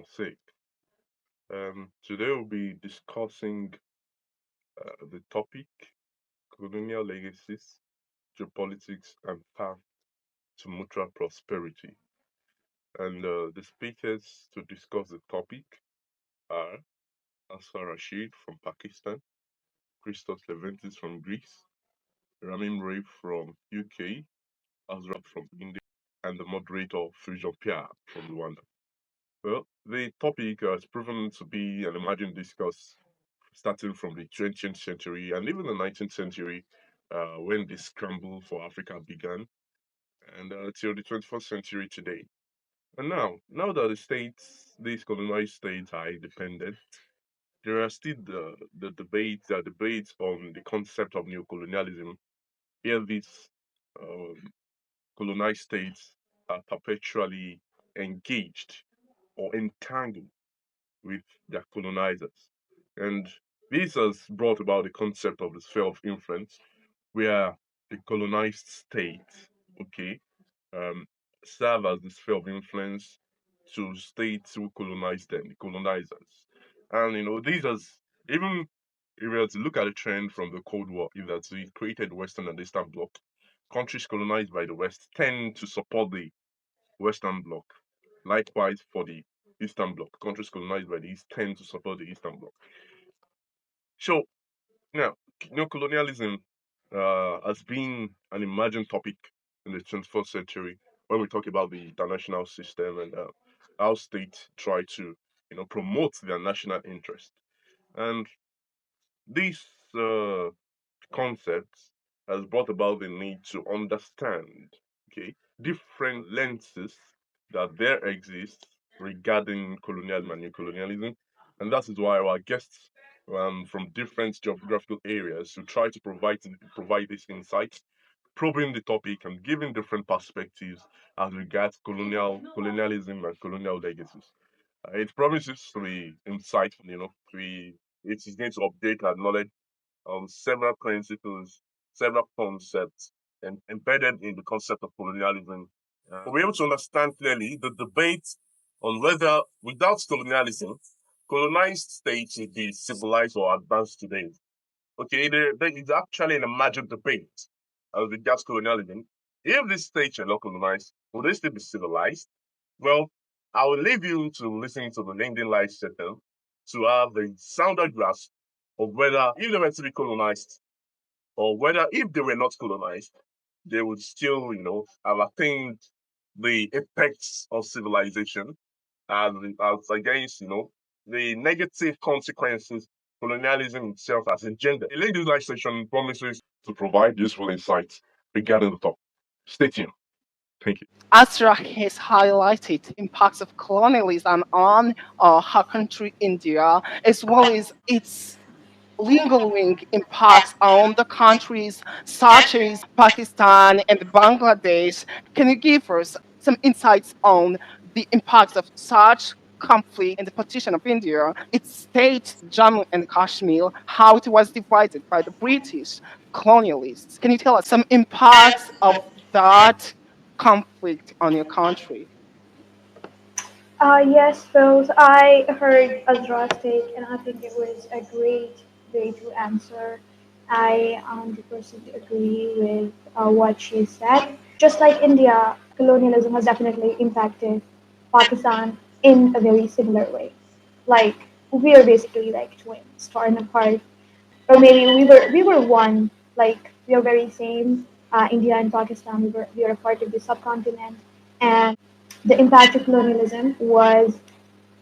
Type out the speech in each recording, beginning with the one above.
Mosaic. Today we'll be discussing the topic Colonial Legacies, Geopolitics, and Path to Mutual Prosperity. And the speakers to discuss the topic are Hafsa Rasheed from Pakistan, Christos Leventis from Greece, Rami Mroueh from UK, Azra from India, and the moderator Fils Jean Pierre from Rwanda. Well, the topic has proven to be an emerging discourse starting from the 20th century and even the 19th century when the scramble for Africa began and till the 21st century today. And now that these colonized states are independent, there are still the debates on the concept of neocolonialism. Here, these uh, colonized states are perpetually engaged or entangled with their colonizers. And this has brought about the concept of the sphere of influence, where the colonized states, okay, um, serve as the sphere of influence to states who colonize them, the colonizers. And these has even if we were to look at the trend from the Cold War, if that's we created Western and Eastern Bloc, countries colonized by the West tend to support the Western Bloc. Likewise, for the Eastern Bloc, countries colonized by the East tend to support the Eastern Bloc. So now, neocolonialism has been an emerging topic in the 21st century when we talk about the international system and how states try to, promote their national interest. And this concept has brought about the need to understand, okay, different lenses that there exist regarding colonialism and neocolonialism. And that is why our guests from different geographical areas who try to provide this insight, probing the topic and giving different perspectives as regards colonialism and colonial legacies. It promises to be insightful, it is going to update our knowledge on several principles, several concepts, and embedded in the concept of colonialism. We're able to understand clearly the debate on whether, without colonialism, colonized states would be civilized or advanced today. Okay, there is actually an emergent debate as regards colonialism. If these states are not colonized, will they still be civilized? Well, I will leave you to listen to the LinkedIn live session to have the sounder grasp of whether if they were to be colonized or whether if they were not colonized, they would still, have attained the apex of civilization as against, the negative consequences colonialism itself has engendered. The ladies' live session promises to provide useful insights regarding the topic. Stay tuned. Thank you. Azra has highlighted impacts of colonialism on her country, India, as well as its lingering impacts on the countries such as Pakistan and Bangladesh. Can you give us some insights on the impacts of such conflict and the partition of India, its state, Jammu and Kashmir, how it was divided by the British colonialists? Can you tell us some impacts of that conflict on your country? Yes, Phil. I heard Azra's take, and I think it was a great way to answer. I 100% agree with what she said. Just like India, colonialism has definitely impacted Pakistan in a very similar way. Like we are basically like twins, torn apart, or maybe we were one. Like we are very same. India and Pakistan, we are a part of the subcontinent, and the impact of colonialism was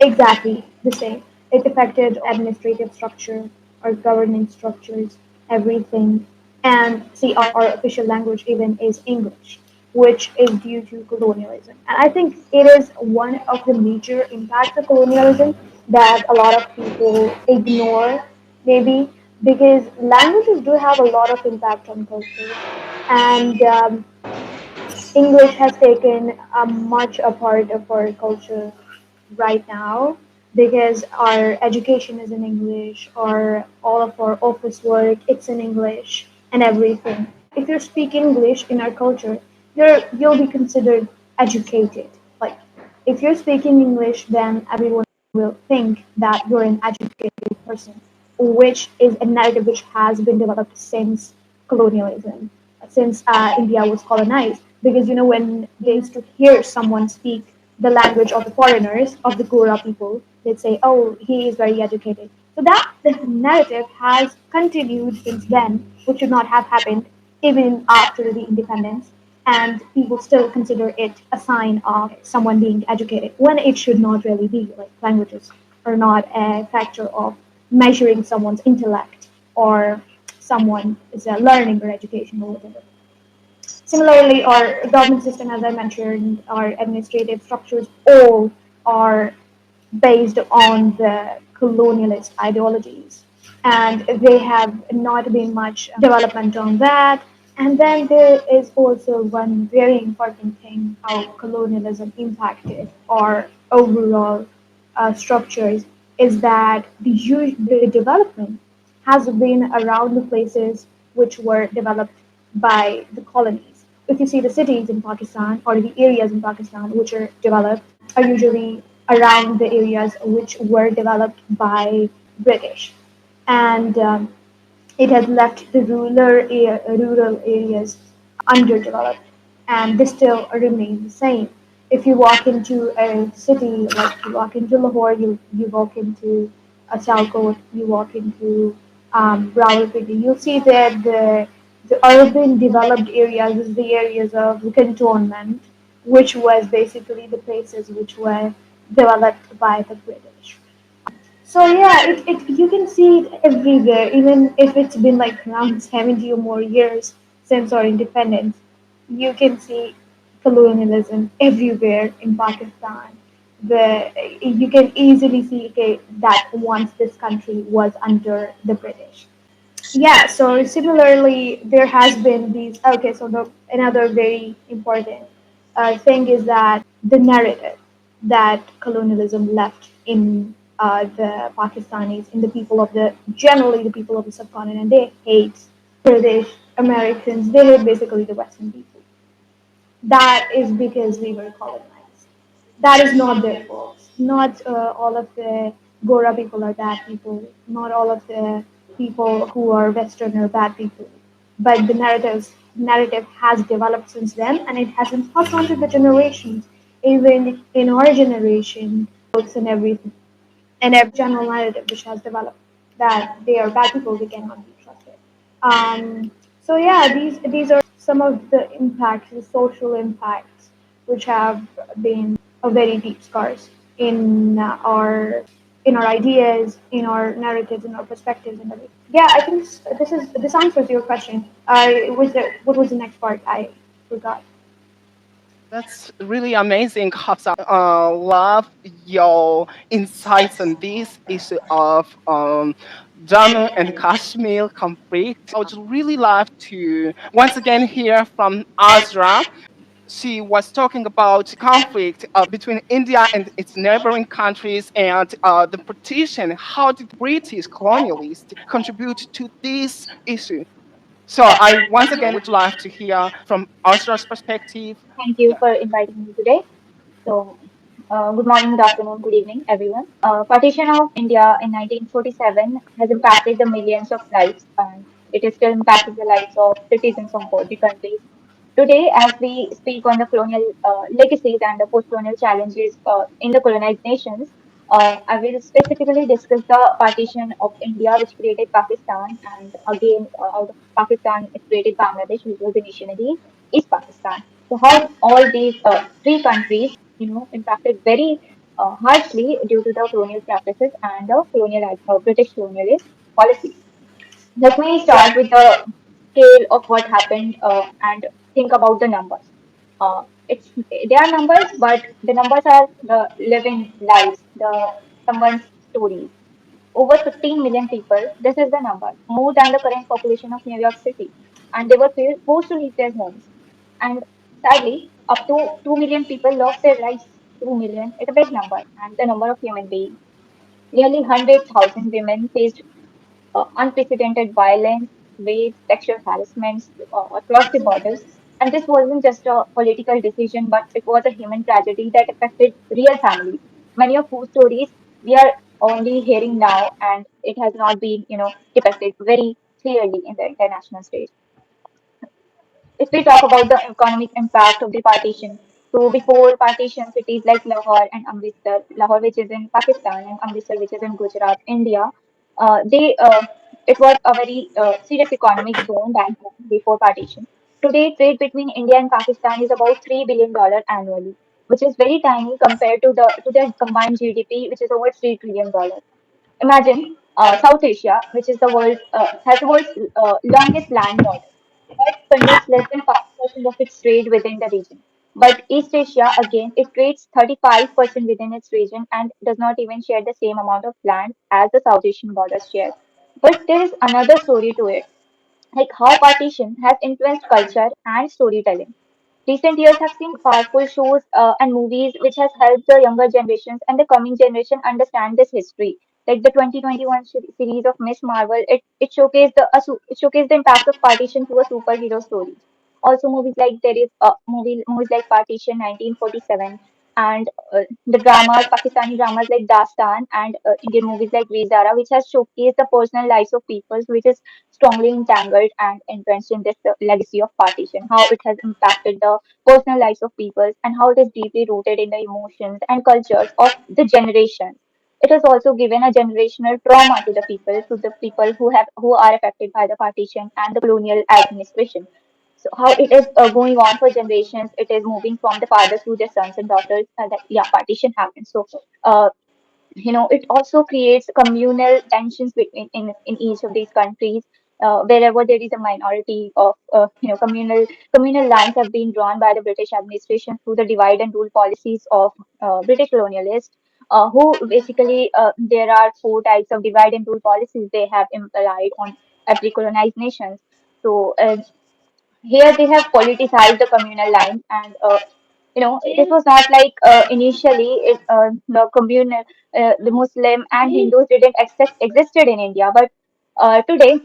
exactly the same. It affected administrative structure, our governance structures, everything. And see, our official language even is English, which is due to colonialism. And I think it is one of the major impacts of colonialism that a lot of people ignore, maybe, because languages do have a lot of impact on culture. And English has taken a much a part of our culture right now because our education is in English, or all of our office work it's in English and everything. If you speak English in our culture, you'll be considered educated. Like if you're speaking English, then everyone will think that you're an educated person, which is a narrative which has been developed since colonialism, since India was colonized. Because when they used to hear someone speak the language of the foreigners, of the Gora people, they'd say, "Oh, he is very educated." So that the narrative has continued since then, which should not have happened even after the independence, and people still consider it a sign of someone being educated when it should not really be. Like, languages are not a factor of measuring someone's intellect or someone is learning or education or whatever. Similarly, our government system, as I mentioned, our administrative structures all are based on the colonialist ideologies. And they have not been much development on that. And then there is also one very important thing how colonialism impacted our overall structures is that the development has been around the places which were developed by the colonies. If you see the cities in Pakistan or the areas in Pakistan which are developed, are usually around the areas which were developed by British, and it has left the rural areas underdeveloped, and this still remains the same. If you walk into a city, like you walk into Lahore, you walk into Sialkot, you walk into Rawalpindi, you'll see that the urban developed areas is the areas of cantonment, which was basically the places which were developed by the British. So yeah, it you can see it everywhere, even if it's been like around 70 or more years since our independence. You can see colonialism everywhere in Pakistan. The you can easily see, okay, that once this country was under the British. Yeah, so similarly, there has been these. Okay, so the another very important thing is that the narrative that colonialism left in the Pakistanis, in the people of the generally the people of the subcontinent, they hate British Americans. They hate basically the Western people. That is because we were colonized. That is not their fault. Not all of the Gora people are bad people. Not all of the people who are Western are bad people. But the narrative has developed since then, and it has been passed on to the generations. Even in our generation, books and everything, and every general narrative which has developed that they are bad people, they cannot be trusted. So yeah, these are some of the impacts, the social impacts, which have been a very deep scars in our ideas, in our narratives, in our perspectives, and everything. Yeah, I think this answers your question. What was the next part? I forgot. That's really amazing, Hafsa. Love your insights on this issue of Jammu and Kashmir conflict. I would really love to once again hear from Azra. She was talking about conflict between India and its neighboring countries and the partition. How did British colonialists contribute to this issue? So I once again would love to hear from Azra's perspective. Thank you Yeah. for inviting me today. So, good morning, good afternoon, good evening, everyone. Partition of India in 1947 has impacted the millions of lives, and it is still impacting the lives of citizens of both the countries. Today, as we speak on the colonial legacies and the post-colonial challenges in the colonized nations, I will specifically discuss the partition of India, which created Pakistan, and again, out of Pakistan, it created Bangladesh, which was initially East Pakistan. So how all these three countries, impacted very harshly due to the colonial practices and the colonial British colonialist policies. Let me start with the scale of what happened and think about the numbers. It's they are numbers, but the numbers are the living lives, the someone's stories. Over 15 million people, this is the number, more than the current population of New York City, and they were forced to leave their homes. And sadly, up to 2 million people lost their lives. 2 million is a big number, and the number of human beings. Nearly 100,000 women faced unprecedented violence, rapes, sexual harassments across the borders. And this wasn't just a political decision, but it was a human tragedy that affected real families. Many of whose stories we are only hearing now, and it has not been, depicted very clearly in the international stage. If we talk about the economic impact of the partition, so before partition, cities like Lahore and Amritsar, Lahore which is in Pakistan and Amritsar which is in Gujarat, India, they it was a very serious economic zone back then before partition. Today, trade between India and Pakistan is about $3 billion annually, which is very tiny compared to their combined GDP, which is over $3 trillion. Imagine South Asia, which is the world has the world's longest land border, but conducts less than 5% of its trade within the region. But East Asia, again, it trades 35% within its region and does not even share the same amount of land as the South Asian borders share. But there is another story to it, like how partition has influenced culture and storytelling. Recent years have seen powerful shows and movies which has helped the younger generations and the coming generation understand this history. Like the 2021 series of Miss Marvel, it showcased it showcased the impact of partition through a superhero story. Also, movies like there is movies like Partition 1947 and the dramas, Pakistani dramas like Dastan and Indian movies like Rizara, which has showcased the personal lives of people, which is strongly entangled and entrenched in this legacy of partition, how it has impacted the personal lives of people and how it is deeply rooted in the emotions and cultures of the generations. It has also given a generational trauma to the people who are affected by the partition and the colonial administration. So how it is going on for generations, it is moving from the fathers to their sons and daughters. That yeah, partition happened. So uh, it also creates communal tensions between in each of these countries. Wherever there is a minority of communal lines have been drawn by the British administration through the divide and rule policies of British colonialists, who basically there are four types of divide and rule policies they have implied on every colonized nations. So here they have politicized the communal lines, and this was not like initially the communal the Muslim and Hindus didn't existed in India, but today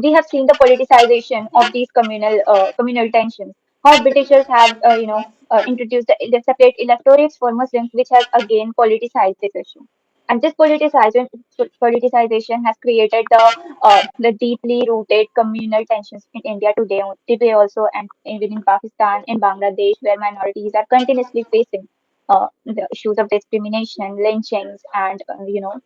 we have seen the politicization of these communal tensions. How Britishers have introduced the separate electorates for Muslims, which has again politicized this issue. And this politicization has created the deeply rooted communal tensions in India today also, and even in Pakistan, in Bangladesh, where minorities are continuously facing the issues of discrimination, lynchings, and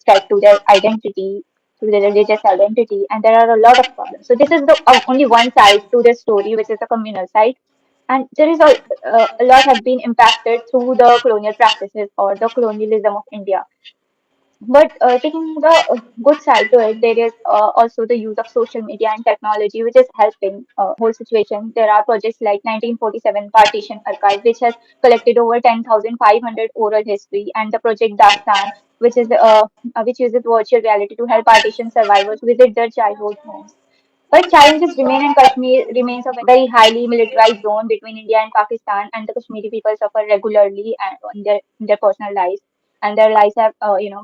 threat to their identity, to their religious identity, and there are a lot of problems. So this is the only one side to the story, which is the communal side. And there is a lot have been impacted through the colonial practices or the colonialism of India. But taking the good side to it, there is also the use of social media and technology, which is helping whole situation. There are projects like 1947 Partition Archive, which has collected over 10,500 oral history, and the project Dastan, which uses virtual reality to help partition survivors visit their childhood homes. But challenges remain, and Kashmir remains a very highly militarized zone between India and Pakistan, and the Kashmiri people suffer regularly and in their personal lives, and their lives have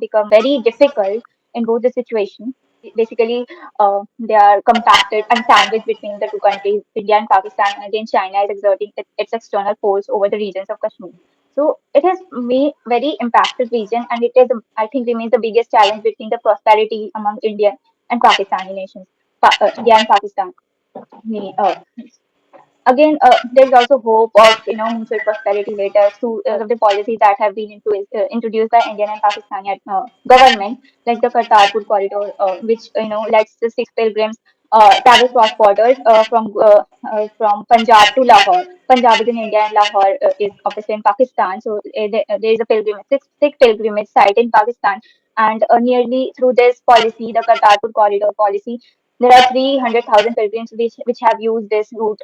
become very difficult in both the situations. Basically, they are compacted and sandwiched between the two countries, India and Pakistan, and again China is exerting its external force over the regions of Kashmir. So it has made very impacted region, and it is, I think, remains the biggest challenge between the prosperity among Indian and Pakistani nations. India and Pakistan. Uh, Again, there is also hope of mutual prosperity later through of the policies that have been introduced by Indian and Pakistani government, like the Kartarpur corridor, which lets the Sikh pilgrims travel cross borders from Punjab to Lahore. Punjab is in India and Lahore is obviously in Pakistan. So there is a Sikh pilgrimage site in Pakistan, and nearly through this policy, the Kartarpur corridor policy, there are 300,000 pilgrims which have used this route,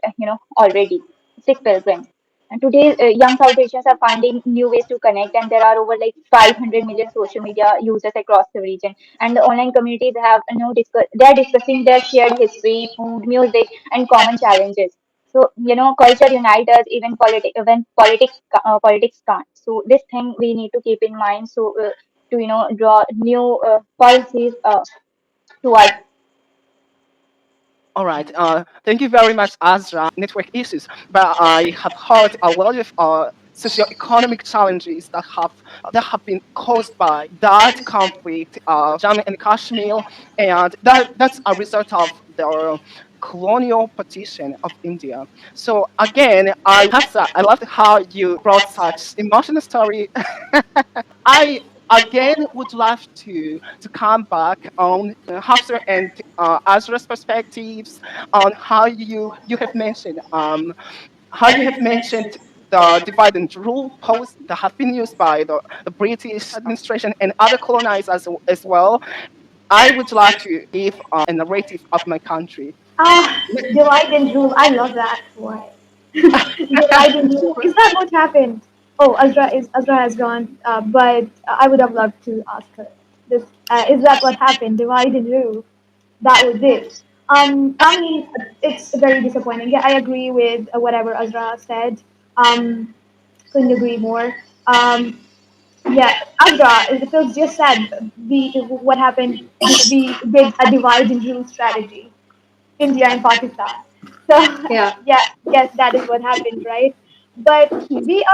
already, six pilgrims. And today, young South Asians are finding new ways to connect, and there are over like 500 million social media users across the region. And the online communities have, they are discussing their shared history, food, music, and common challenges. So, culture unites us even when politics can't. So, this thing we need to keep in mind. So, to draw new policies towards. All right. Thank you very much, Azra. Network issues, but I have heard a lot of socioeconomic challenges that have been caused by that conflict of Jammu and Kashmir, and that's a result of the colonial partition of India. So again, Hafsa, I loved how you brought such emotional story. I again would love to come back on Hafsa and Azra's perspectives on how you have mentioned the divide and rule posts that have been used by the British administration and other colonizers as well. I would love to give a narrative of my country. Divide and rule. I love that word. Divide and rule. Is that what happened? Oh, Azra has gone. But I would have loved to ask her. This is that what happened? Divide and rule. That was it. I mean, it's very disappointing. Yeah, I agree with whatever Azra said. Um, couldn't agree more. Yeah, Azra, the Phil's just said what happened. We did a divide and rule strategy. India and Pakistan. So Yeah. yeah, yes, that is what happened, right? But we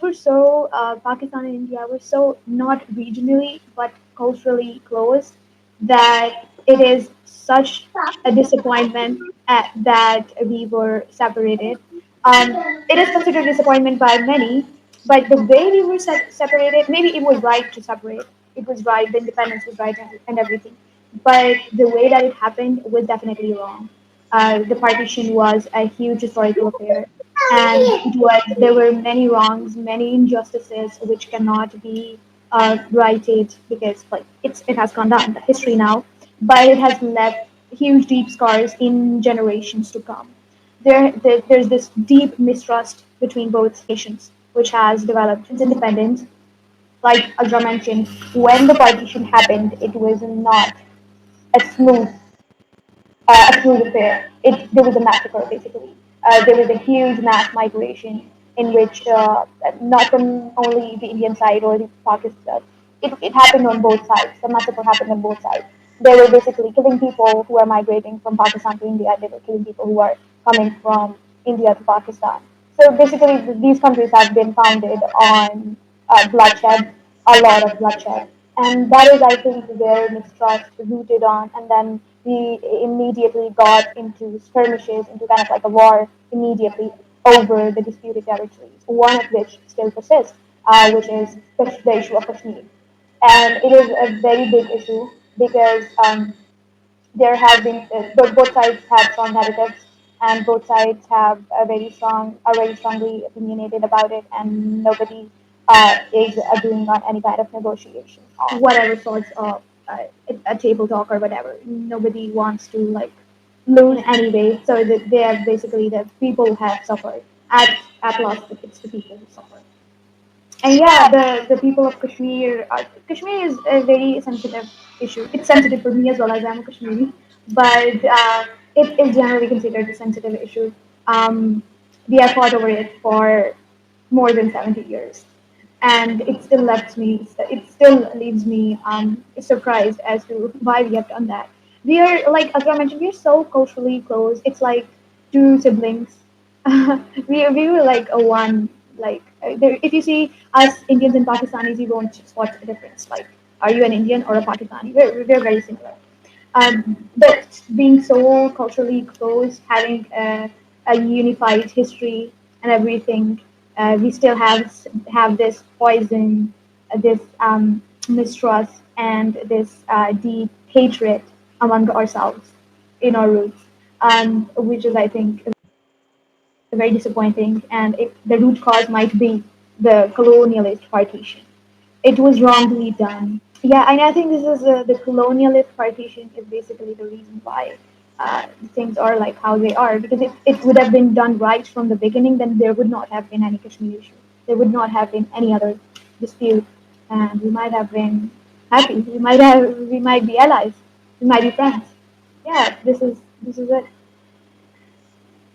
were so Pakistan and India were so not regionally but culturally close that it is such a disappointment that we were separated. It is considered disappointment by many, but the way we were separated, maybe it was right to separate. It was right, the independence was right, and everything. But the way that it happened was definitely wrong. The partition was a huge historical affair, and there were many wrongs, many injustices which cannot be righted because like it has gone down the history now, but it has left huge deep scars in generations to come. There's this deep mistrust between both nations, which has developed since independence. Like Azra mentioned, when the partition happened, it was not a smooth affair. There was a massacre basically. There was a huge mass migration in which not from only the Indian side or the Pakistan. It happened on both sides. The massacre happened on both sides. They were basically killing people who are migrating from Pakistan to India. They were killing people who are coming from India to Pakistan. So basically, these countries have been founded on bloodshed, a lot of bloodshed. And that is, I think, where mistrust rooted on. And then we immediately got into skirmishes, into kind of like a war immediately over the disputed territories, one of which still persists, which is the issue of Kashmir. And it is a very big issue because there have been both sides have strong narratives and both sides have are very strongly opinionated about it, and nobody is agreeing on any kind of negotiation, whatever sorts of a table talk or whatever. Nobody wants to like lose anyway, so that they are basically the people have suffered at last. It's the people who suffer. And yeah, the people of Kashmir, Kashmir is a very sensitive issue. It's sensitive for me as well as I'm a Kashmiri, but it is generally considered a sensitive issue. Um, we have fought over it for more than 70 years, and it still leaves me surprised as to why we have done that. We are, like Azra mentioned, we're so culturally close. It's like two siblings. We were like a one. Like if you see us Indians and Pakistanis, you won't spot the difference. Like, are you an Indian or a Pakistani? We're very similar. But being so culturally close, having a unified history and everything, we still have this poison, this mistrust, and this deep hatred among ourselves in our roots, which is, I think, very disappointing. And the root cause might be the colonialist partition. It was wrongly done. Yeah, and I think this is the colonialist partition is basically the reason why things are like how they are. Because if it would have been done right from the beginning, then there would not have been any Kashmir issue. There would not have been any other dispute, and we might have been happy. We might be allies. We might be friends. Yeah, this is it.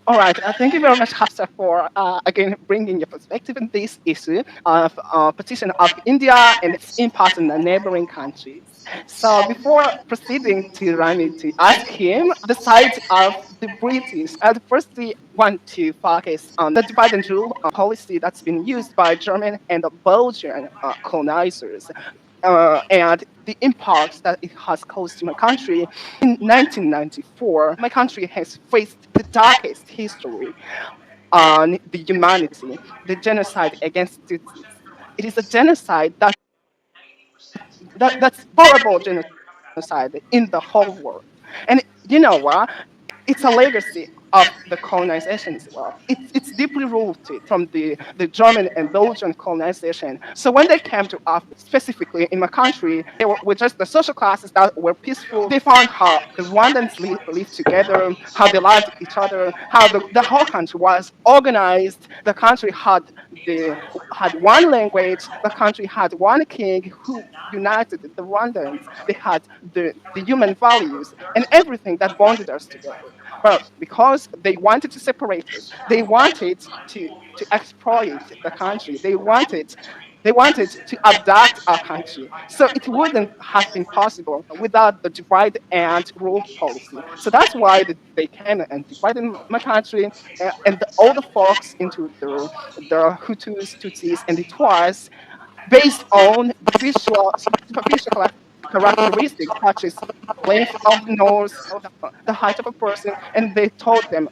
All right. Thank you very much, Hafsa, for again bringing your perspective on this issue of partition of India and its impact on the neighboring countries. So before proceeding to Rami to ask him the side of the British, I'd firstly want to focus on the divide and rule policy that's been used by German and Belgian colonizers. And the impacts that it has caused to my country. In 1994, my country has faced the darkest history on the humanity, the genocide against Tutsis. It is a genocide that's horrible genocide in the whole world. And you know what? It's a legacy of the colonization as well. It's deeply rooted from the German and Belgian colonization. So when they came to office, specifically in my country, they were just the social classes that were peaceful. They found how the Rwandans lived together, how they loved each other, how the whole country was organized. The country the had one language. The country had one king who united the Rwandans. They had the human values and everything that bonded us together. But because they wanted to separate us, they wanted to exploit the country. They wanted to abduct our country. So it wouldn't have been possible without the divide and rule policy. So that's why they came and divided my country and all the folks into the Hutus, Tutsis, and the Twas based on superficial characteristics such as length of nose, the height of a person, and they told them,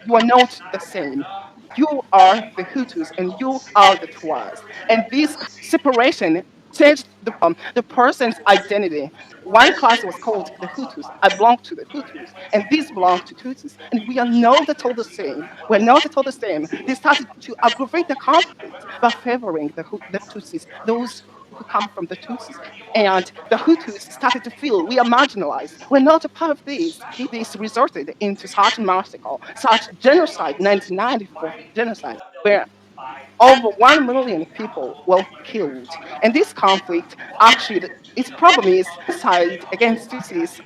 "You are not the same. You are the Hutus and you are the Twas." And this separation changed the person's identity. One class was called the Hutus. I belong to the Hutus, and these belong to Tutsis. And we are not at all the same. We're not at all the same. They started to aggravate the conflict by favoring the Tutsis, those who come from the Tutsis. And the Hutus started to feel we are marginalized. We're not a part of this. This resulted into such massacre, such genocide, 1994 genocide, where over 1 million people were killed. And this conflict, actually, its problem is side against Tutsis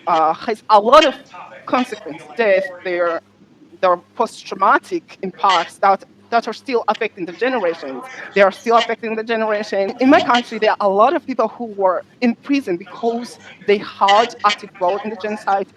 has a lot of consequences. Death, their post-traumatic impacts that are still affecting the generations. They are still affecting the generation. In my country, there are a lot of people who were in prison because they had active role in the genocide.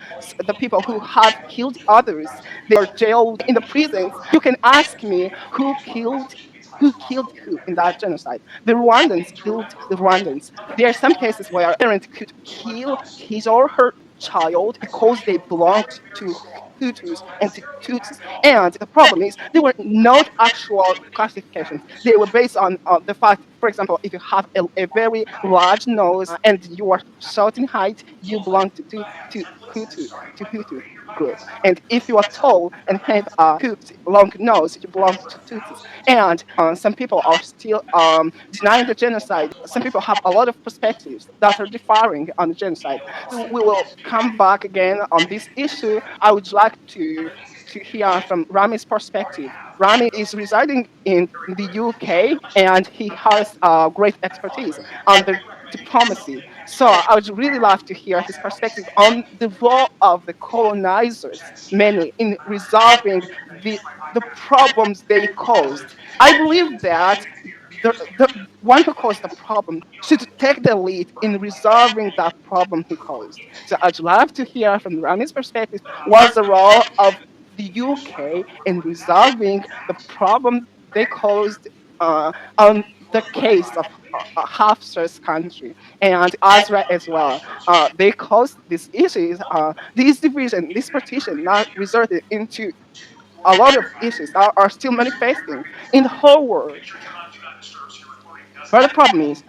The people who have killed others, they are jailed in the prisons. You can ask me who killed who in that genocide. The Rwandans killed the Rwandans. There are some cases where a parent could kill his or her child because they belonged to Hutus and to Tutsis. And the problem is they were not actual classifications. They were based on the fact, for example, if you have a very large nose and you are short in height, you belong to Hutu, to Hutu group. And if you are tall and have a hooked long nose, you belong to Tutsis. And some people are still denying the genocide. Some people have a lot of perspectives that are differing on the genocide. So we will come back again on this issue. I would like to hear from Rami's perspective. Rami is residing in the UK and he has great expertise on the diplomacy. So I would really love to hear his perspective on the role of the colonizers, mainly in resolving the problems they caused. I believe that the one who caused the problem should take the lead in resolving that problem he caused. So I'd love to hear from Rami's perspective what's the role of the UK in resolving the problem they caused on the case of Hafsa's country and Azra as well. They caused these issues, this division, this partition now resulted into a lot of issues that are still manifesting in the whole world. But the problem is,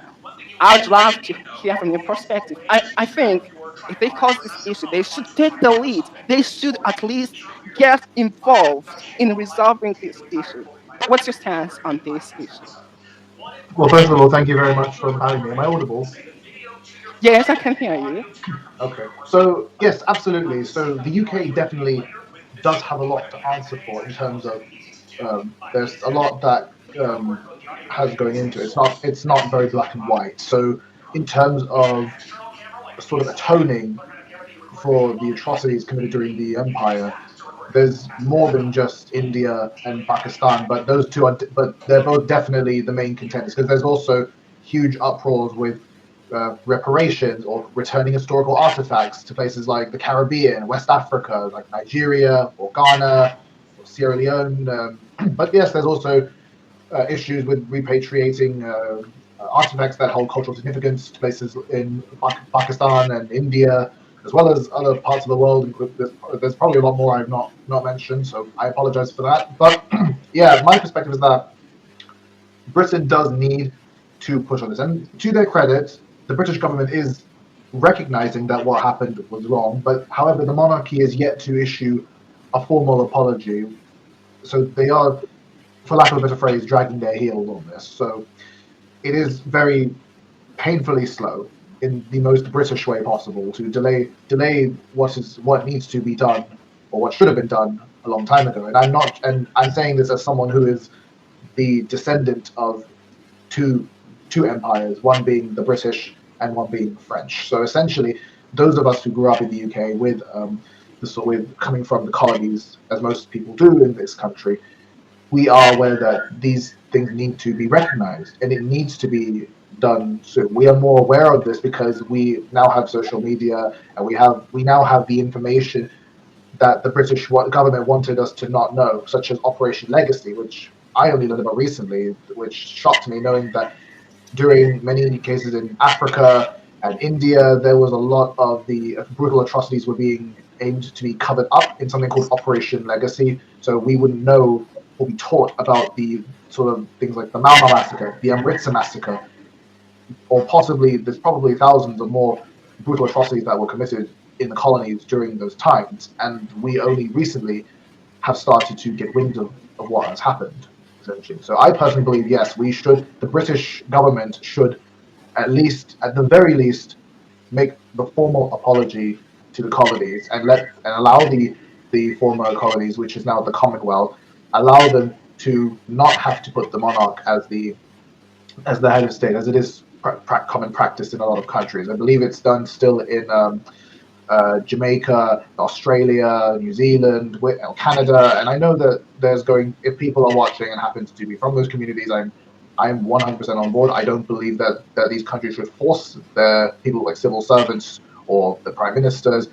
I'd love to hear from your perspective. I think if they cause this issue, they should take the lead. They should at least get involved in resolving this issue. What's your stance on this issue? Well, first of all, thank you very much for having me. Am I audible? Yes, I can hear you. Okay. So, yes, absolutely. So, the UK definitely does have a lot to answer for in terms of there's a lot that has going into it. It's not very black and white. So, in terms of sort of atoning for the atrocities committed during the empire, there's more than just India and Pakistan, but those two are, but they're both definitely the main contenders because there's also huge uproars with reparations or returning historical artifacts to places like the Caribbean, West Africa, like Nigeria or Ghana or Sierra Leone. But yes, there's also issues with repatriating artifacts that hold cultural significance to places in Pakistan and India, as well as other parts of the world. There's probably a lot more I've not mentioned, so I apologize for that. But yeah, my perspective is that Britain does need to push on this. And to their credit, the British government is recognizing that what happened was wrong. But however, the monarchy is yet to issue a formal apology. So they are, for lack of a better phrase, dragging their heels on this. So it is very painfully slow in the most British way possible to delay what needs to be done or what should have been done a long time ago. And I'm saying this as someone who is the descendant of two empires, one being the British and one being the French. So essentially, those of us who grew up in the UK with coming from the colonies, as most people do in this country, we are aware that these things need to be recognized and it needs to be done soon. We are more aware of this because we now have social media and we now have the information that the British government wanted us to not know, such as Operation Legacy, which I only learned about recently, which shocked me, knowing that during many cases in Africa and India, there was a lot of the brutal atrocities were being aimed to be covered up in something called Operation Legacy. So we wouldn't know or be taught about the sort of things like the Malma massacre, the Amritsar massacre, or possibly there's probably thousands of more brutal atrocities that were committed in the colonies during those times. And we only recently have started to get wind of what has happened, essentially. So I personally believe, yes, the British government should at the very least, make the formal apology to the colonies and allow the former colonies, which is now the Commonwealth, allow them to not have to put the monarch as the head of state, as it is common practice in a lot of countries. I believe it's done still in Jamaica, Australia, New Zealand, Canada, and I know that if people are watching and happen to be from those communities, I'm 100% on board. I don't believe that these countries should force their people like civil servants or the prime ministers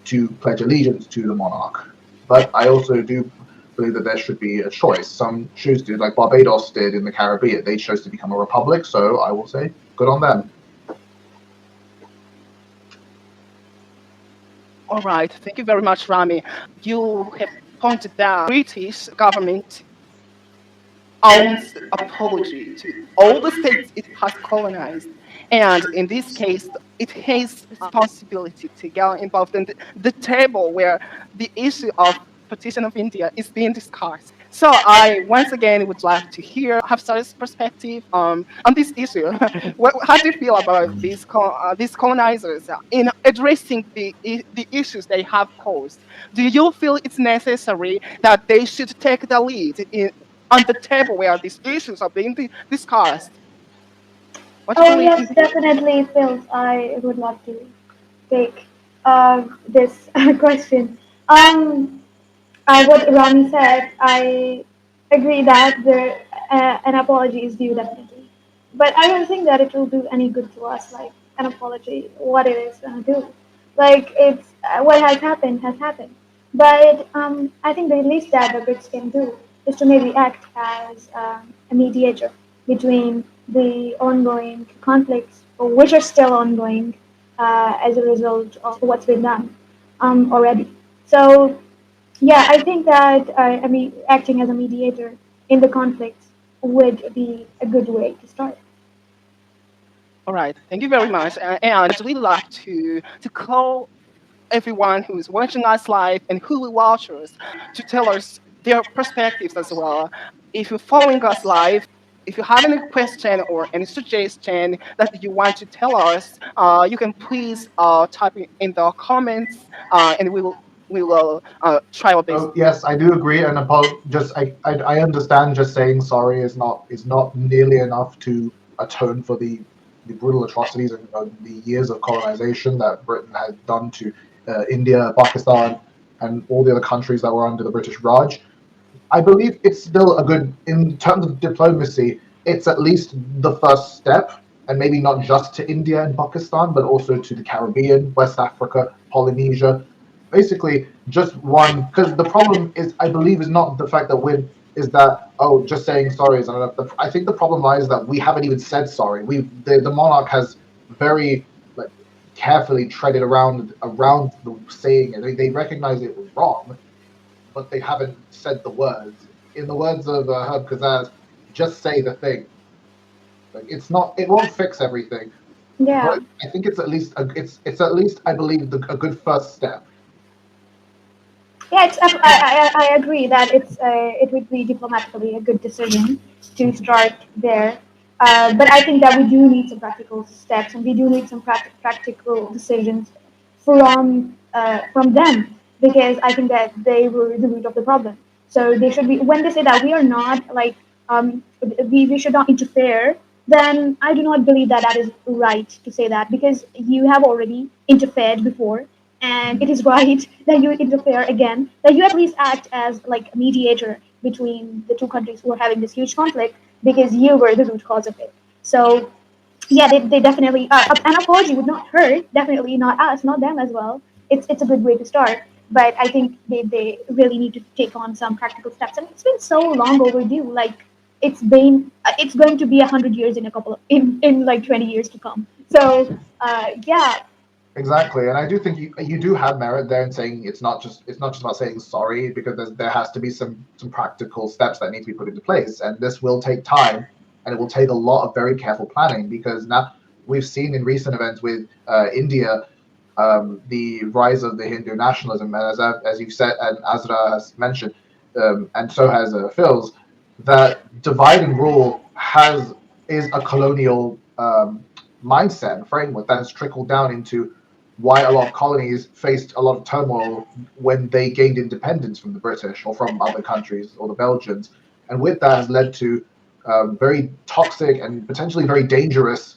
to pledge allegiance to the monarch. But I also do believe that there should be a choice. Some choose to, like Barbados did in the Caribbean. They chose to become a republic, so I will say good on them. All right, thank you very much, Rami. You have pointed out British government owns apology to all the states it has colonized. And in this case, it has responsibility to get involved in the table where the issue of partition of India is being discussed. So I once again would like to hear Hafsa's perspective on this issue. How do you feel about these colonizers in addressing the issues they have caused? Do you feel it's necessary that they should take the lead on the table where these issues are being discussed? What do you Oh believe? yes, definitely, Phil. I would love to take this question. Um, what Rami said, I agree that an apology is due definitely, but I don't think that it will do any good to us. Like an apology, what it is gonna do? Like it's what has happened has happened. But I think the least that the Brits can do is to maybe act as a mediator between the ongoing conflicts, which are still ongoing as a result of what's been done already. So yeah, I think that I mean acting as a mediator in the conflicts would be a good way to start. All right, thank you very much. And I'd really like to call everyone who's watching us live and who will watch us to tell us their perspectives as well. If you're following us live, if you have any question or any suggestion that you want to tell us, you can please type it in the comments, and we will try our best. Oh yes, I do agree, and I understand just saying sorry is not nearly enough to atone for the brutal atrocities and the years of colonization that Britain had done to India, Pakistan, and all the other countries that were under the British Raj. I believe it's still a good, in terms of diplomacy, it's at least the first step. and maybe not just to India and Pakistan, but also to the Caribbean, West Africa, Polynesia. Basically, just one, because the problem is, I believe, is not the fact that is that, oh, just saying sorry is not enough. I think the problem lies that we haven't even said sorry. The monarch has very, like, carefully treaded around the saying it. They recognize it was wrong, but they haven't said the words. In the words of Herb Kazaz, just say the thing. Like, it won't fix everything, Yeah. but I think it's at least, I believe, a good first step. Yeah, I agree that it would be diplomatically a good decision to start there. But I think that we do need some practical steps and we do need some practical decisions from them, because I think that they were the root of the problem. So they should be, when they say that we are not like we should not interfere, then I do not believe that that is right to say that, because you have already interfered before, and it is right that you interfere again, that you at least act as like a mediator between the two countries who are having this huge conflict, because you were the root cause of it. So yeah, they definitely an apology would not hurt. Definitely not us, not them as well. It's a good way to start. But I think they really need to take on some practical steps. And it's been so long overdue. Like it's going to be 100 years in a couple of in like 20 years to come. So yeah. Exactly, and I do think you do have merit there in saying it's not just about saying sorry, because there has to be some practical steps that need to be put into place, and this will take time, and it will take a lot of very careful planning, because now we've seen in recent events with India, the rise of the Hindu nationalism, and as you've said, and Azra has mentioned, and so has Phil's, that divide and rule has is a colonial mindset and framework that has trickled down into why a lot of colonies faced a lot of turmoil when they gained independence from the British or from other countries or the Belgians, and with that has led to very toxic and potentially very dangerous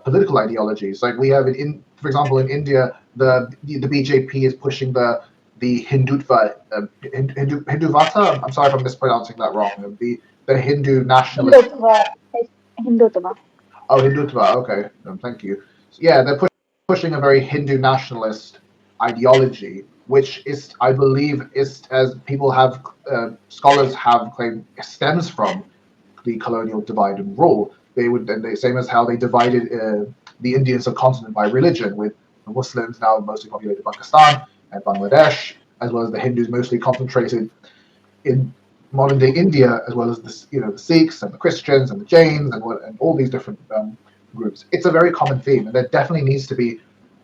political ideologies. Like we have for example, in India, the BJP is pushing the Hindutva. I'm sorry if I'm mispronouncing that wrong. The Hindu nationalist. Hindutva, is Hindutva. Oh, Hindutva. Okay, thank you. So, yeah, they're pushing a very Hindu nationalist ideology, which is, I believe, is as people have scholars have claimed, stems from the colonial divide and rule. Same as how they divided the Indian subcontinent by religion, with the Muslims now mostly populated Pakistan and Bangladesh, as well as the Hindus mostly concentrated in modern day India, as well as the Sikhs and the Christians and the Jains and all these different groups. It's a very common theme, and there definitely needs to be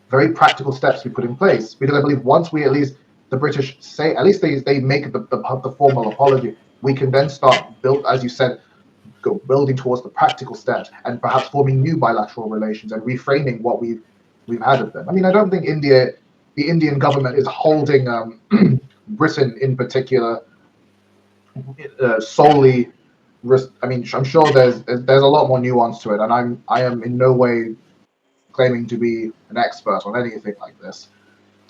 very practical steps to be put in place, because I believe once we at least the British say, at least they make the formal apology, we can then start as you said, go building towards the practical steps and perhaps forming new bilateral relations and reframing what we've had of them. I mean, I don't think the Indian government is holding Britain in particular solely. I mean, I'm sure there's a lot more nuance to it, and I am in no way claiming to be an expert on anything like this.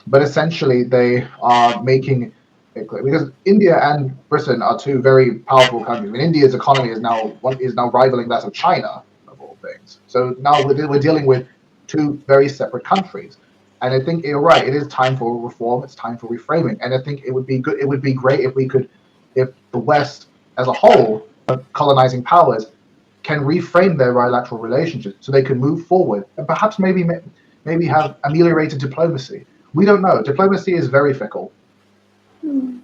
But essentially, they are making it clear, because India and Britain are two very powerful countries. I mean, India's economy is now rivaling that of China, of all things. So now we're dealing with two very separate countries. And I think you're right. It is time for reform. It's time for reframing. And I think it would be good. It would be great if the West as a whole, colonizing powers, can reframe their bilateral relationships so they can move forward and perhaps maybe have ameliorated diplomacy. We don't know. Diplomacy is very fickle. Hmm.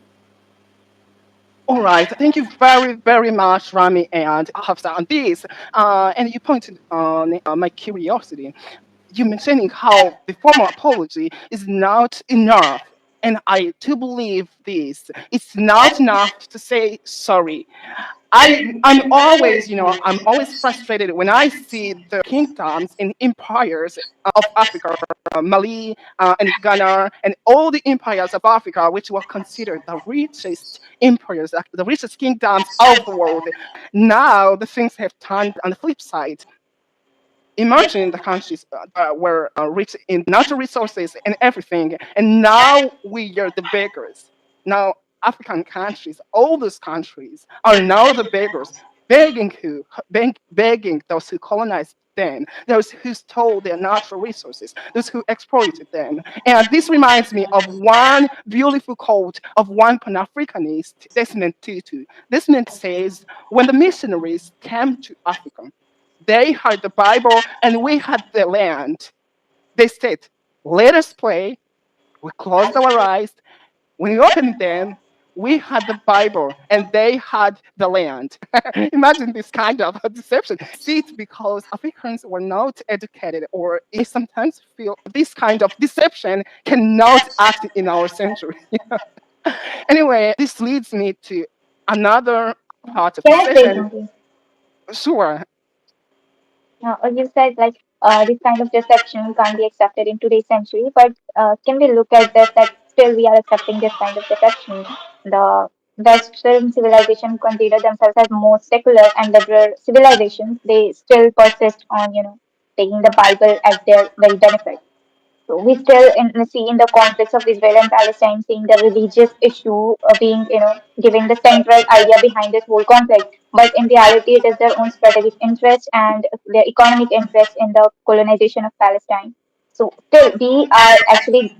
All right. Thank you very, very much, Rami and Hafsa, on this. And you pointed on my curiosity. You mentioning how the formal apology is not enough. And I do believe this. It's not enough to say sorry. I'm always frustrated when I see the kingdoms and empires of Africa, Mali and Ghana, and all the empires of Africa, which were considered the richest empires, the richest kingdoms of the world. Now the things have turned on the flip side. Imagine the countries were rich in natural resources and everything, and now we are the beggars. Now African countries, all those countries, are now the beggars, begging those who colonized them, those who stole their natural resources, those who exploited them. And this reminds me of one beautiful quote of one Pan-Africanist, Desmond Tutu. Desmond says, when the missionaries came to Africa, they had the Bible and we had the land. They said, let us pray. We closed our eyes. When we opened them, we had the Bible and they had the land. Imagine this kind of deception. See it because Africans were not educated, or I sometimes feel this kind of deception cannot act in our century. Anyway, this leads me to another part of the Can I say session. something? Sure. You said like this kind of deception can't be accepted in today's century, but can we look at this that still we are accepting this kind of deception? The Western civilization consider themselves as more secular and liberal civilizations. They still persist on, taking the Bible at their very benefit. So we still see in the conflicts of Israel and Palestine, seeing the religious issue being, giving the central idea behind this whole conflict. But in reality, it is their own strategic interest and their economic interest in the colonization of Palestine. So still, we are actually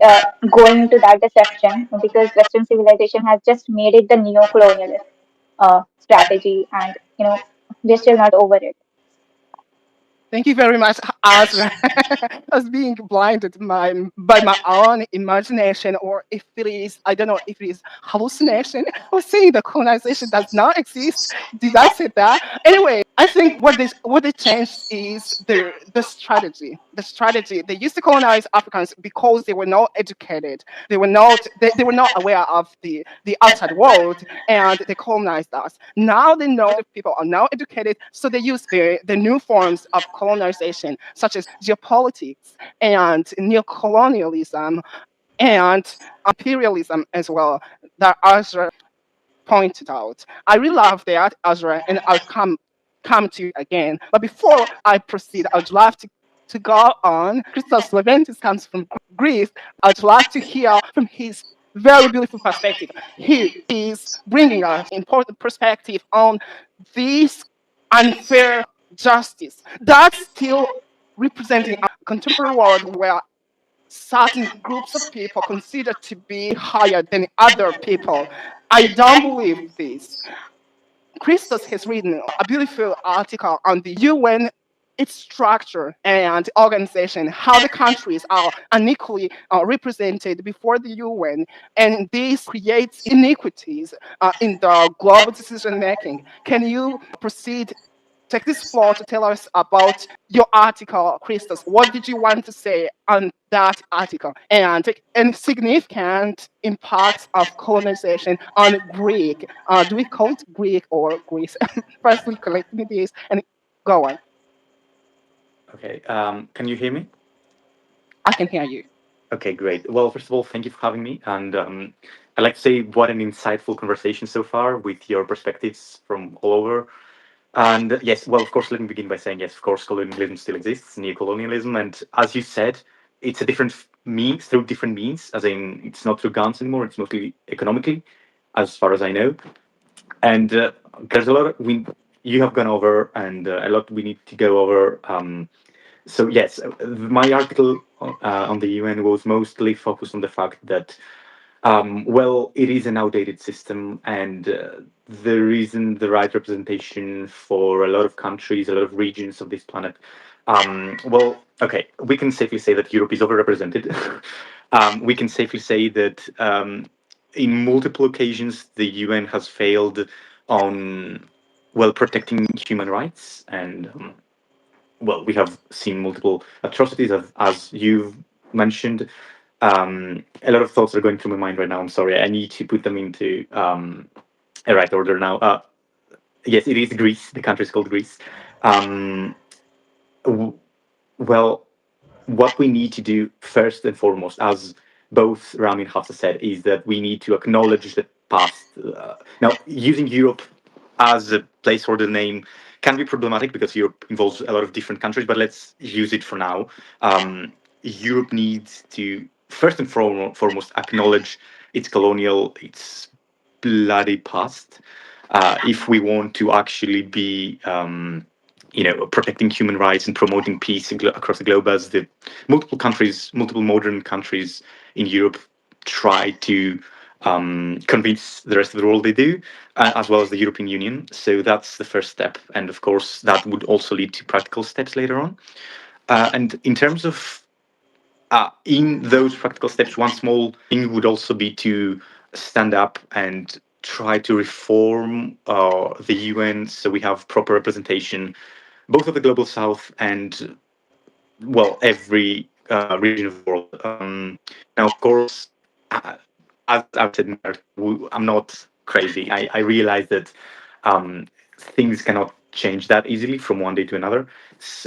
going into that deception because Western civilization has just made it the neo-colonialist strategy, and we're still not over it. Thank you very much, Azra. I was being blinded by my own imagination, or if it is, I don't know if it is hallucination, or saying the colonization does not exist. Did I say that? Anyway, I think what they changed is the strategy. The strategy. They used to colonize Africans because they were not educated. They were not aware of the outside world, and they colonized us. Now they know that people are now educated, so they use the new forms of colonization, such as geopolitics and neocolonialism and imperialism as well, that Azra pointed out. I really love that, Azra, and I'll come to you again. But before I proceed, I would love to go on. Christos Leventis comes from Greece. I would love to hear from his very beautiful perspective. He is bringing us important perspective on this unfair justice that's still representing a contemporary world where certain groups of people considered to be higher than other people. I don't believe this. Christos has written a beautiful article on the UN, its structure and organization, how the countries are unequally represented before the UN, and this creates inequities in the global decision making. Can you proceed? Take this floor to tell us about your article, Christos. What did you want to say on that article? And significant impacts of colonization on Greek. Do we call it Greek or Greece? Firstly, collecting this and go on. Okay. Can you hear me? I can hear you. Okay, great. Well, first of all, thank you for having me. And I'd like to say what an insightful conversation so far with your perspectives from all over. And yes, well, of course, let me begin by saying, yes, of course, colonialism still exists, neocolonialism. And as you said, it's a different means, through different means, as in it's not through guns anymore, it's mostly economically, as far as I know. And there's a lot you have gone over, and a lot we need to go over. So yes, my article on the UN was mostly focused on the fact that, well, it is an outdated system, and there isn't the right representation for a lot of countries, a lot of regions of this planet. Well, okay, we can safely say that Europe is overrepresented. We can safely say that in multiple occasions the UN has failed on, well, protecting human rights, and well, we have seen multiple atrocities, as you've mentioned. A lot of thoughts are going through my mind right now. I'm sorry. I need to put them into a right order now. Yes, it is Greece. The country is called Greece. Um, w- well, what we need to do first and foremost, as both Rami and Hafsa said, is that we need to acknowledge the past. Now, using Europe as a placeholder name can be problematic because Europe involves a lot of different countries, but let's use it for now. Europe needs to first and foremost acknowledge its bloody past, if we want to actually be protecting human rights and promoting peace across the globe, as the multiple modern countries in Europe try to convince the rest of the world they do, as well as the European Union. So that's the first step, and of course that would also lead to practical steps later on. And in terms of in those practical steps, one small thing would also be to stand up and try to reform the UN so we have proper representation, both of the global south and, well, every region of the world. Now, of course, uh, as I've said, I'm not crazy. I realize that things cannot change that easily from one day to another.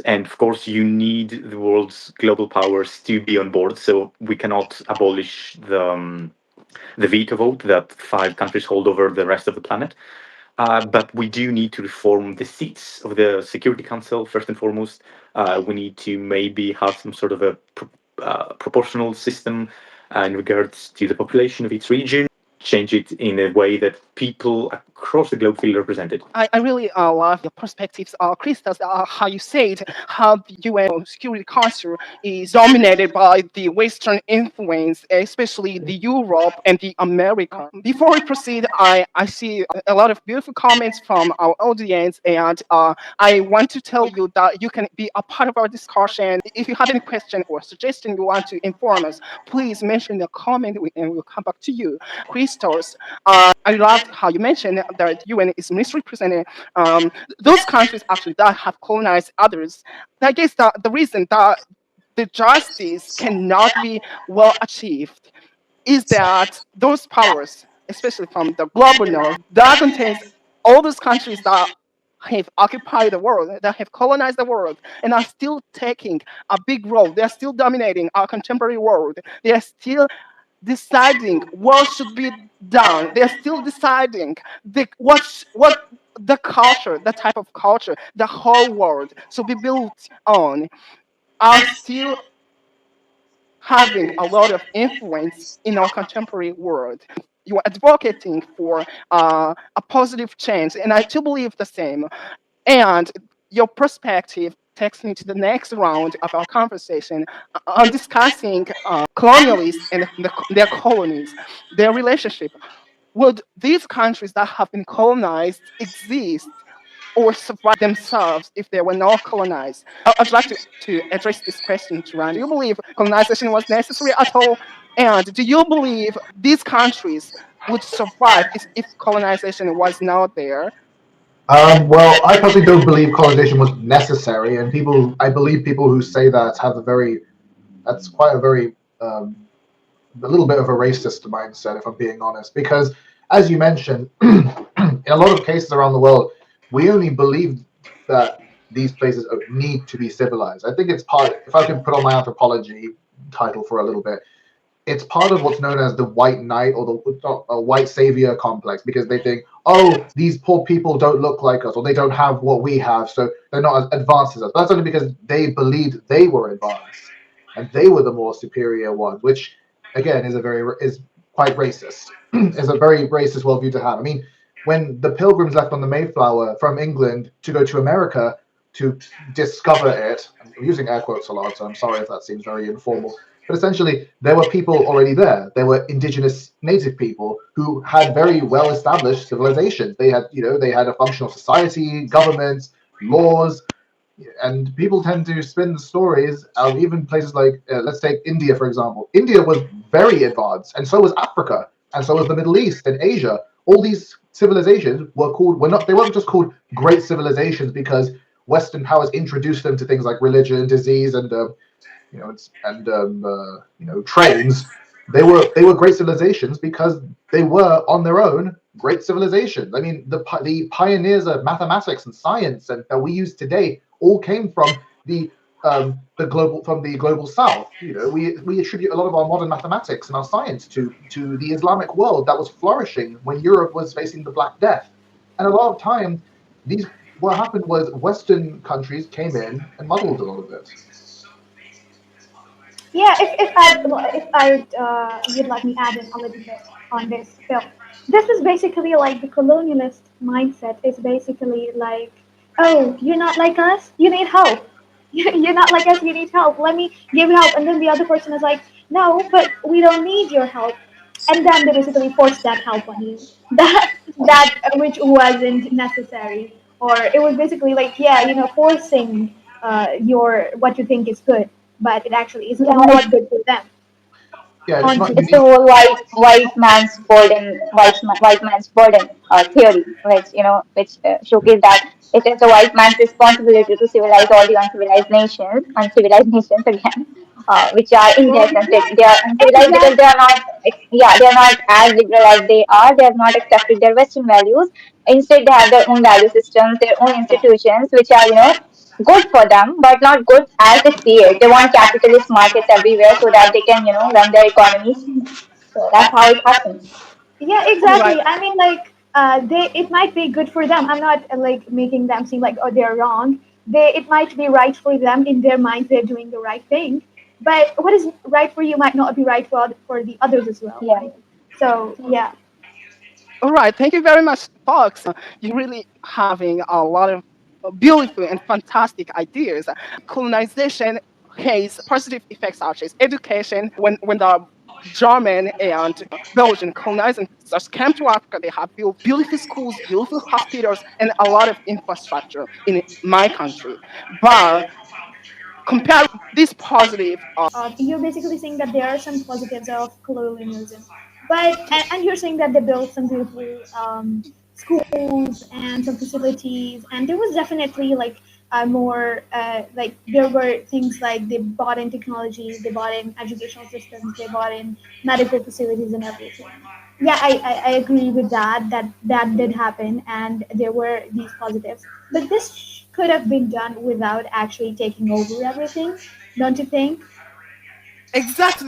And of course, you need the world's global powers to be on board. So we cannot abolish the veto vote that 5 countries hold over the rest of the planet. But we do need to reform the seats of the Security Council first and foremost. We need to maybe have some sort of a proportional system in regards to the population of each region, change it in a way that people across the globe feel represented. I really love your perspectives, Christos, how you said how the UN Security Council is dominated by the Western influence, especially the Europe and the America. Before we proceed, I see a lot of beautiful comments from our audience, and I want to tell you that you can be a part of our discussion. If you have any question or suggestion you want to inform us, please mention the comment and we'll come back to you. Christos, I loved how you mentioned that UN is misrepresenting those countries actually that have colonized others. I guess that the reason that the justice cannot be well achieved is that those powers, especially from the global north, that contains all those countries that have occupied the world, that have colonized the world, and are still taking a big role. They are still dominating our contemporary world. They are still deciding what should be done. They're still deciding what the culture, the type of culture, the whole world should be built on, are still having a lot of influence in our contemporary world. You are advocating for a positive change, and I do believe the same. And your perspective takes me to the next round of our conversation on discussing colonialists and their colonies, their relationship. Would these countries that have been colonized exist or survive themselves if they were not colonized? I'd like to address this question to Rand. Do you believe colonization was necessary at all? And do you believe these countries would survive if colonization was not there? Well, I personally don't believe colonization was necessary, and I believe people who say that have that's quite a very, a little bit of a racist mindset, if I'm being honest. Because, as you mentioned, in a lot of cases around the world, we only believe that these places need to be civilized. I think it's part, if I can put on my anthropology title for a little bit, it's part of what's known as the white knight or the white savior complex, because they think, oh, these poor people don't look like us or they don't have what we have, so they're not as advanced as us. But that's only because they believed they were advanced and they were the more superior ones, which again is quite racist. It's a very racist worldview to have. I mean, when the pilgrims left on the Mayflower from England to go to America to discover it, I'm using air quotes a lot, so I'm sorry if that seems very informal, but essentially, there were people already there. There were indigenous native people who had very well-established civilizations. They had a functional society, governments, laws, and people tend to spin the stories of even places like, let's take India, for example. India was very advanced, and so was Africa, and so was the Middle East and Asia. All these civilizations they weren't just called great civilizations because Western powers introduced them to things like religion, disease, and trains. They were great civilizations because they were on their own great civilizations. I mean, the pioneers of mathematics and science and that we use today all came from the global south. We attribute a lot of our modern mathematics and our science to the Islamic world that was flourishing when Europe was facing the Black Death. And a lot of time, what happened was Western countries came in and muddled a lot of it. Yeah, if I you'd let me add in a little bit on this, Phil. This is basically like the colonialist mindset is basically like Oh, you're not like us? You need help. You're not like us, you need help. Let me give you help. And then the other person is like, no, but we don't need your help. And then they basically force that help on you. That which wasn't necessary. Or it was basically like, yeah, forcing your what you think is good, but it actually is Yeah, not good for them Yeah, it's onto not it's you. the unique. whole white man's burden theory, which showcase that it is the white man's responsibility to civilize all the uncivilized nations again, which are in Well, essence yeah, they are uncivilized because they exactly. are not, yeah, they are not as liberal as they are. They have not accepted their Western values. Instead, they have their own value systems, their own institutions, which are good for them, but not good as they see it. They want capitalist markets everywhere so that they can, run their economies. So that's how it happens. Yeah, Right. exactly. I mean, like, they it might be good for them. I'm not like making them seem like, oh, they're wrong. It might be right for them in their minds. They're doing the right thing, but what is right for you might not be right for the others as well, Yeah. right? So yeah. All right. Thank you very much, folks. You're really having a lot of beautiful and fantastic ideas. Colonization has positive effects such as education. When the German and Belgian colonizing just came to Africa, they have built beautiful schools, beautiful hospitals, and a lot of infrastructure in my country. But compare this positive You're basically saying that there are some positives of colonialism, but and you're saying that they built some beautiful schools and some facilities, and there was definitely like more like there were things like they bought in technology, they bought in educational systems, they bought in medical facilities and everything. Yeah, I agree with that did happen, and there were these positives, but this could have been done without actually taking over everything, don't you think? exactly